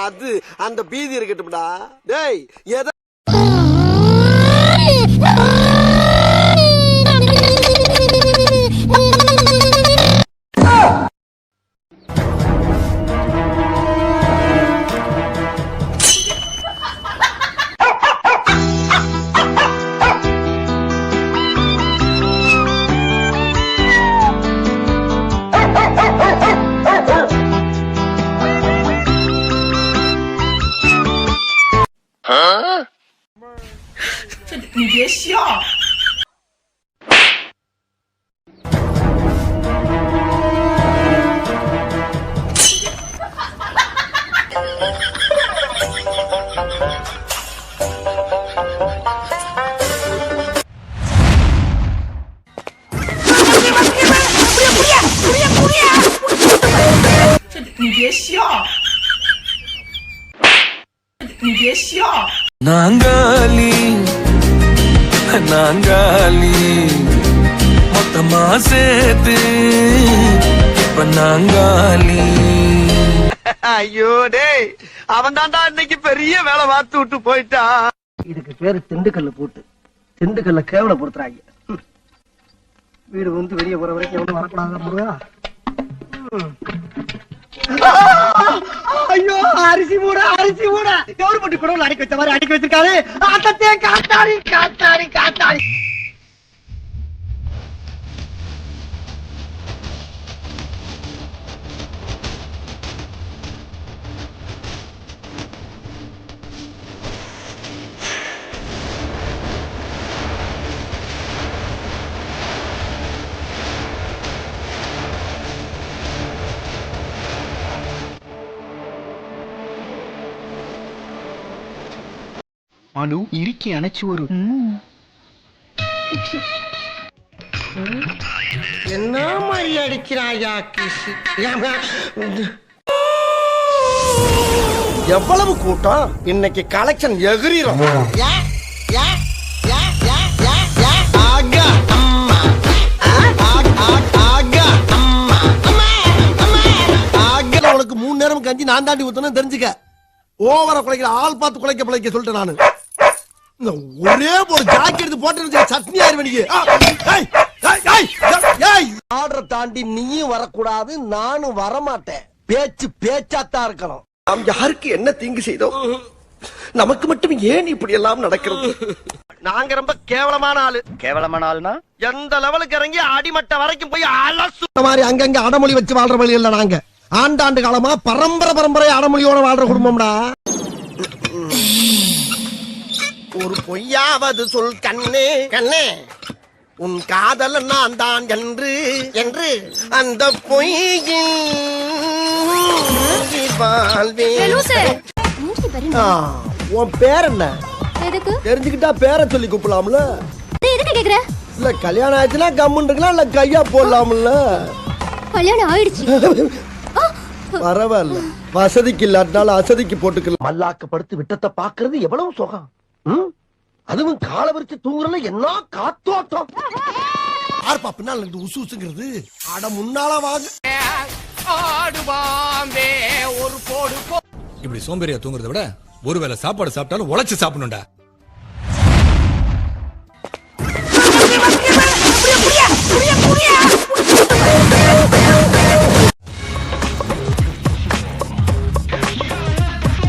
அது அந்த பீதி இருக்கட்டும்டா. டேய் எதை你别笑。你别笑。你别笑。நாங்காலி நாங்காலி மொத்தமா சேர்த்து இப்ப நாங்காலி. ஐயோ டேய் அவன் தான்டா இன்னைக்கு பெரிய வேலை பார்த்து விட்டு போயிட்டா. இதுக்கு பேரு திண்டுக்கல்ல போட்டு திண்டுக்கல்ல கேவலப்படுத்துறாங்க. வீடு வந்து வெளியே போற வரைக்கும் எவ்வளவு வரக்கூடாது முருகா. ஐயோ அரிசி மூட கவர்மெண்ட் கூட அடிக்க வச்ச மாதிரி அடிக்க வச்சிருக்காரு. ஆட்டத்தே காத்தாடி காத்தாடி காத்தாடி. மனு இறுக்கி அணைச்சு ஒரு என்ன மாதிரி அடிக்கிறாயா கிசி. எவ்வளவு கூட்டம் இன்னைக்கு கலெக்ஷன் எகிரிரும். உனக்கு 3 நேரம் கஞ்சி நான் தாண்டி ஊத்தணும் தெரிஞ்சுக்க. ஓவர குலைக்கிற ஆள் பார்த்து குலைக்க பிழைக்க சொல்லிட்டேன் நானு. ஒரே ஒரு ஜாக்கெட் எடுத்து போட்டு சட்னி ஆயிருவீங்க. ஆர்டர் தாண்டி நீயும் வரக்கூடாது, நானும் வரமாட்டேன். பேச்சு பேச்சாத்தான் இருக்கணும். நாம் யாருக்கு என்ன தீங்கு செய்தோம்? நமக்கு மட்டும் ஏன் இப்படி எல்லாம் நடக்கிறது? நாங்க ரொம்ப கேவலமான ஆளு. கேவலமான ஆளுனா எந்த லெவலுக்கு இறங்கி அடிமட்ட வரைக்கும் போய் அலசு மாதிரி அங்கங்க அடமொழி வச்சு வாழ்ற வழி இல்ல. நாங்க ஆண்டாண்டு காலமா பரம்பரை அடமொழியோட வாழ்ற குடும்பம்டா. ஒரு பொய்யாவது சொல் கண்ணே கண்ணே, உன் காதல் நான் தான் என்று என்று அந்த பொய்யின் உன் பேர் என்ன தெரிஞ்சுக்கிட்டா பேரை சொல்லி கூப்பிடலாம்ல. இல்ல கல்யாணம் ஆயிடுச்சுன்னா கம்முன்னு இருக்கலாம், இல்ல கையா போடலாம்ல. கல்யாணம் ஆயிடுச்சு பரவாயில்ல, வசதிக்கு இல்லாட்டாலும் அசதிக்கு போட்டுக்கலாம். மல்லாக்க படுத்து விட்டத்தை பாக்குறது எவ்வளவு சுகம். அதுவும் கால விரிச்சு தூங்குறதுல என்ன காத்தோட்டம். ஆர்ப்பா பின்னால இருந்து உசு உசுங்கிறது. அட முன்னால வாங்க. ஒரு போடு இப்படி சோம்பேறியா தூங்குறத விட ஒருவேளை சாப்பாடு சாப்பிட்டாலும் உழைச்சு சாப்பிடணும்டா.